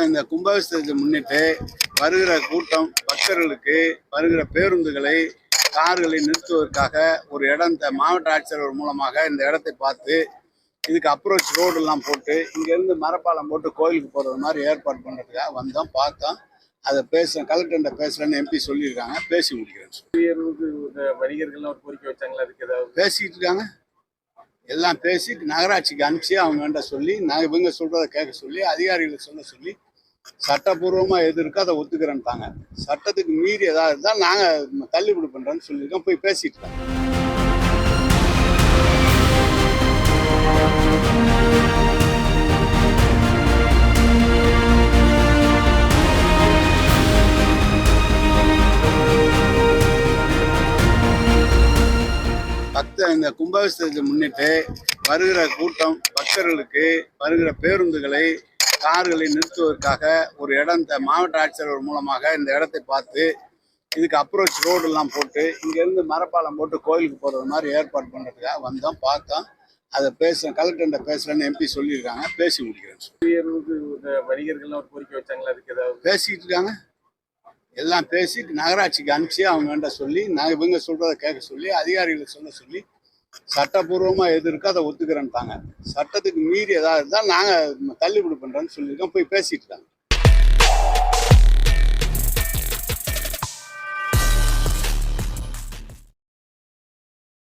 இந்த கும்பாபிஷேகத்தை முன்னிட்டு வருகிற கூட்டம் பக்தர்களுக்கு வருகிற பேருந்துகளை கார்களை நிறுத்துவதற்காக ஒரு இடம் மாவட்ட ஆட்சியர் மூலமாக இந்த இடத்தை பார்த்து இதுக்கு அப்ரோச் ரோடு எல்லாம் போட்டு இங்கேருந்து மரப்பாலம் போட்டு கோயிலுக்கு போகிறது மாதிரி ஏற்பாடு பண்ணுறதுக்காக வந்தோம், பார்த்தோம். அதை பேசுகிறேன், கலெக்டர்கிட்ட பேசுகிறேன்னு எம்பி சொல்லியிருக்காங்க, பேசி முடிக்கிறேன். வணிகர்கள்லாம் ஒரு கோரிக்கை வச்சாங்களா? அதுக்கு ஏதாவது பேசிக்கிட்டு இருக்காங்க. எல்லாம் பேசி நகராட்சிக்கு அனுப்பிச்சு அவங்ககிட்ட சொல்லி இவங்க சொல்கிறத கேட்க சொல்லி அதிகாரிகளை சொல்ல சொல்லி சட்டப்பூர்வமாக எது இருக்கோ அதை ஒத்துக்கிறேன்ட்டாங்க. சட்டத்துக்கு மீறி எதாவது இருந்தால் நாங்கள் தள்ளுபடி பண்ணுறோன்னு சொல்லியிருக்கோம். போய் பேசிட்டு இருக்கோம். இந்த கும்பாபிஷேகத்தை முன்னிட்டு வருகிற கூட்டம் பக்தர்களுக்கு வருகிற பேருந்துகளை கார்களை நிறுத்துவதற்காக ஒரு இடம் மாவட்ட ஆட்சியர் மூலமாக இந்த இடத்தை பார்த்து இதுக்கு அப்ரோச் ரோடு எல்லாம் போட்டு இங்கேருந்து மரப்பாலம் போட்டு கோயிலுக்கு போகிறது மாதிரி ஏற்பாடு பண்ணுறதுக்காக வந்தோம், பார்த்தோம். அதை பேசுகிறேன், கலெக்டர்கிட்ட பேசுகிறேன்னு எம்பி சொல்லியிருக்காங்க, பேசி முடிக்கிறேன். வணிகர்கள்லாம் ஒரு கோரிக்கை வச்சாங்களா? அதுக்கு ஏதாவது பேசிக்கிட்டு இருக்காங்க. எல்லாம் பேசி நகராட்சிக்கு அனுப்பிச்சு அவங்ககிட்ட சொல்லி இவங்க சொல்கிறத கேட்க சொல்லி அதிகாரிகளை சொல்ல சொல்லி சட்டப்பூர்வமாக எது இருக்கோ அதை ஒத்துக்கிறேன்ட்டாங்க. சட்டத்துக்கு மீறி எதாவது இருந்தால் நாங்கள் தள்ளுபடி பண்ணுறோன்னு சொல்லியிருக்கோம். போய் பேசிட்டு இருக்காங்க.